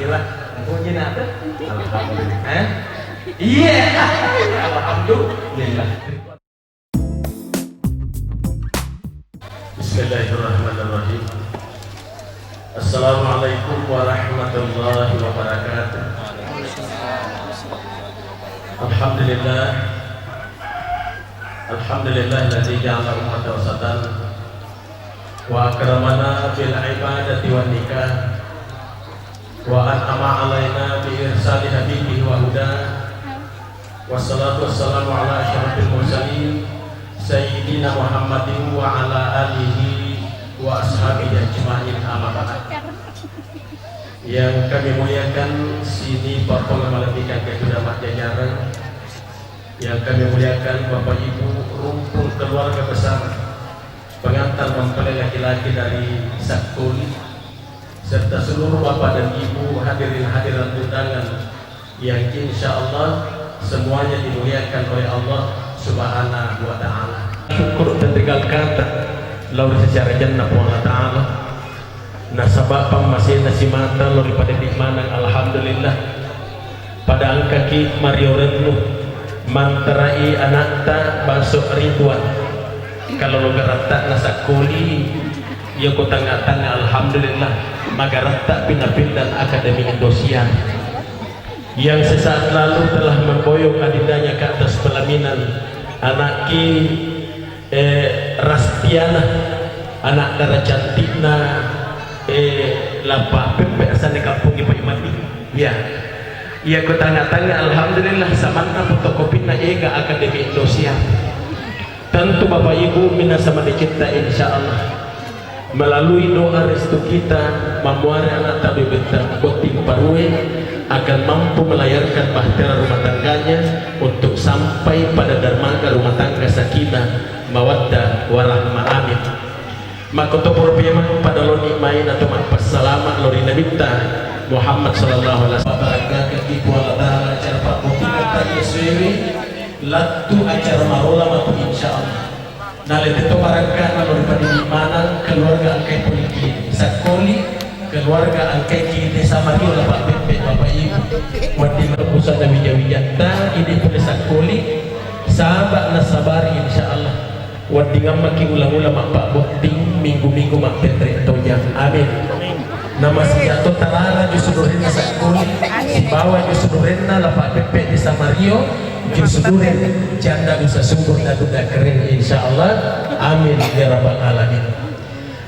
Alhamdulillah. Puji nate. Alhamdulillah. Iya. Alhamdulillah. Bismillahirrahmanirrahim. Assalamualaikum warahmatullahi wabarakatuh. Alhamdulillah. Alhamdulillah alladzi ja'ala ummata wasatan wa akramana bil ibadati wan nikah wa an'ama alaina bi irsali habibihi wa huda. Wassalatu wassalamu ala asyrafil mursalin sayyidina Muhammadin wa ala alihi wa ashabihi ajma'in, amma ba'd. Yang kami muliakan sini Bapak Pengamal Tingkat Ketudamat Jajaran, yang kami muliakan Bapak Ibu rumpun keluarga besar pengantar mempelai laki-laki dari Sakuli, serta seluruh Bapak dan Ibu hadirin-hadirat undangan yang insya Allah semuanya dimuliakan oleh Allah Subhanahu wa ta'ala. Syukur tertinggal kata lalu secara jannah Allah ta'ala nasabah masih nasi mata lalu pada dimana. Alhamdulillah pada angka ki Mario Retno manterai anakta masuk ribuan kalau lo geratak nasakuli ya kota tengah. Alhamdulillah magaratak pindah-pindah Akademi Indonesia yang sesaat lalu telah memboyong adindanya ke atas pelaminan anaki Rastiana, anak darah cantikna lapa pepe asal kampung Ibu Mati. Ya, ia ku tanya-tanya. Alhamdulillah samanta fotokopina ega Akademi Indonesia. Tentu Bapak Ibu mina sama dicipta insya Allah melalui doa restu kita memuari anak tabi betang boting parue akan mampu melayarkan bahtera rumah tangganya untuk sampai pada dermaga rumah tangga sakinah mawaddah warahmah. Amin. Maka to problema pada loni main atau manpas selamat lori nabita Muhammad sallallahu alaihi wasallam baraka ibu Allah acara Pak Bukti kata Yesuwi latu acara marola matu insyaallah nale teto baraka lori pada di mana keluarga angkai poliki sakoli keluarga angkai ki desa Mario lah Pak Pepe Bapak Ibu wadi merupusan dan wijawiyata ini pada sakoli sahabat nasabari insyaallah wadi ngamaki ulang-ulang Pak Bukting minggu-minggu mak Petri tojang. Amin. Nama sijato tarara jusudurena sakuli si bawa jusudurena lah Pak Pepe di Samario jusuduren janda bisa subur dan duda kering insyaallah. Amin ya rabbal alamin.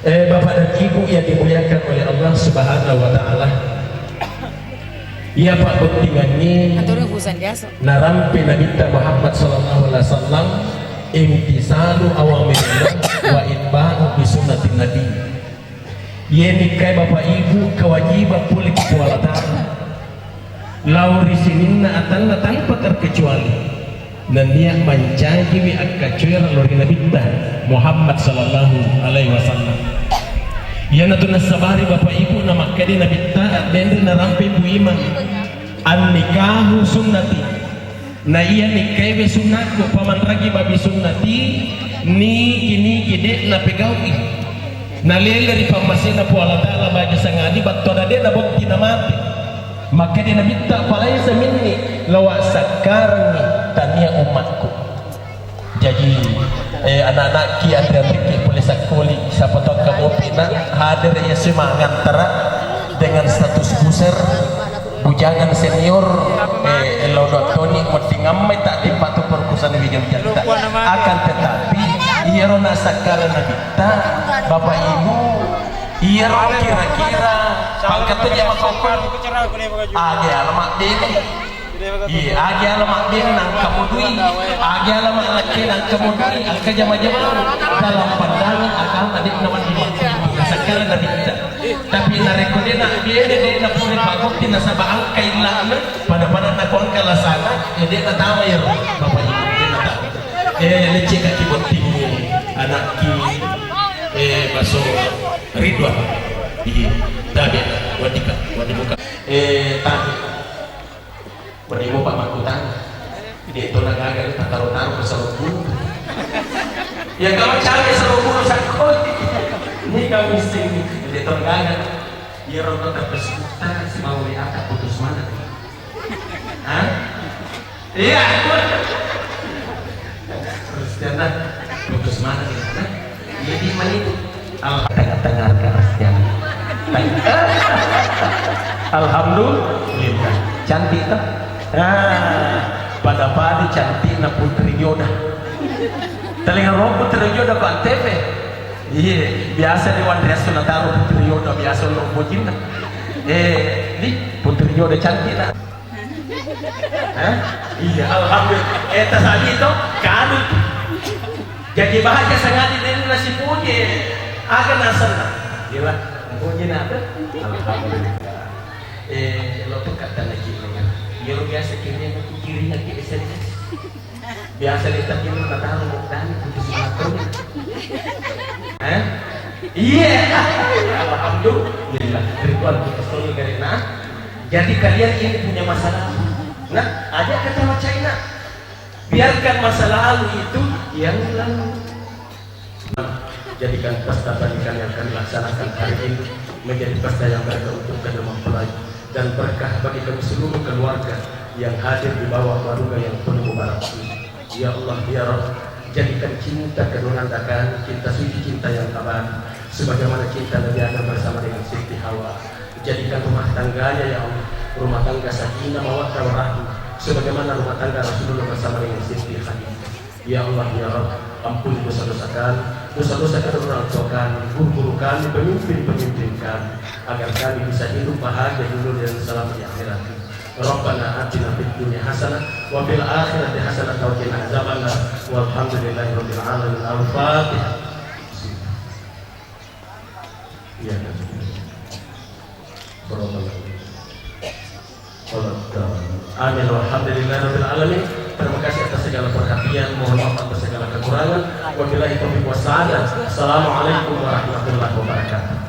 Bapak dan Ibu yang dimuliakan oleh Allah Subhanahu wa ta'ala, ya Pak Buktingannya narampi Nabi Muhammad sallallahu alaihi wasallam imtisalu awamirillah wa itba'u bisunnatin nabi. Yeni kai Bapak Ibu kewajiban pulih kuala ta'ala lauri sininna atanna tanpa terkecuali dan dia menjanji wi akacuir lori Nabi Muhammad sallallahu alaihi wasallam. Ya natuna sabari Bapak Ibu nama kadi Nabi ta'at dan narampi bu iman an nikahu sunnati. Nah iya nikah be sunnatku paman ragi babi sunnati ni kini gede na pegawi na lele di pamasina puala ta'ala baja sangadi battoda de na bukti na mati maka dia nabita palaisa minni lawa sakarang ni tania umatku. Jadi anak-anak ki ada pikir boleh sakoli siapa tahu kamu pina hadir ya semangat antara dengan status buser bujangan senior Lodot Tony mengamai tak dipatu perkusan wijam janta akan tetapi iya rona sakara nabita Bapak Ibu iya rona kira-kira pangkatnya makokon agi alamak dini iya agi alamak dini nang kamudui agi alamak laki nang kamudui angka jama-jama dalam pandangan akan adik nama dimati sakara nabita tapi narekodena dia nak boleh pagok di nasabah angka ilana pada nakon kala sana dia nak tahu ya Bapak Ibu dia nak tahu leceh kaki boting anak ki baso Ridwan iya tadi wadika wadimuka tadi wadimu Pak Makutan dia itu nagaga taruh-taruh ke Salubun ya kalau cari Salubun sakot ini kami sing dia nagaga Ya roto terpeskuta si mau akad putus mana? Hah? Iya. Terus ternyata putus mana sih? Jadi mana itu? Tengah-tengah kerasnya. Alhamdulillah. Cantik tak? Pada padi cantik na Putri Yoda. Telinga roh Putri Yoda ke antv. Iya, biasa di Wandres sudah taruh Putri Yoda biasa untuk bojina. Ini Putri Yoda cantik nak. Iya, alhamdulillah. Tadi itu kadut. Jadi bahagia sangat ini nasi puji. Agak nasar nak. Gila, puji nak. Alhamdulillah. Lo tuh kata lagi dengan. Ya lo biasa kiri lagi bisa. Biasa lihat ini nggak tahu dan putus makro. Iya, alhamdulillah. Ritual kita selalu karena. Jadi kalian ini punya masalah. Nah, ada kata China. Biarkan masa lalu itu yang lalu. Jadikan pesta pernikahan yang akan dilaksanakan hari ini menjadi pesta yang berkah untuk kedua mempelai dan berkah bagi kami seluruh keluarga yang hadir di bawah warga yang penuh mubarak ini. Ya Allah, ya Rabb, jadikan cinta kedonandakan, cinta suci, cinta yang abadi, sebagaimana cinta Nabi Adam bersama dengan Siti Hawa. Jadikan rumah tangganya ya Allah, rumah tangga sakinah mawaddah warahmah, sebagaimana rumah tangga Rasulullah bersama dengan Siti Khadijah. Ya Allah, ya Rabb, ampuni dosa-dosa kami orang tua kami, guru-guru kami, pemimpin kami, agar kami bisa hidup bahagia dulu dan selamat di akhirat. Rabbana atina fid dunya hasanah wa fil akhirati hasanah wa qina azabannar. Walhamdulillahi rabbil alamin. Al-Fatihah. Ya. Amin. Walhamdulillahi rabbil alamin. Terima kasih atas segala perhatian, mohon maaf atas segala kekurangan. Wabillahi taufiq wassalam. Assalamualaikum warahmatullahi wabarakatuh.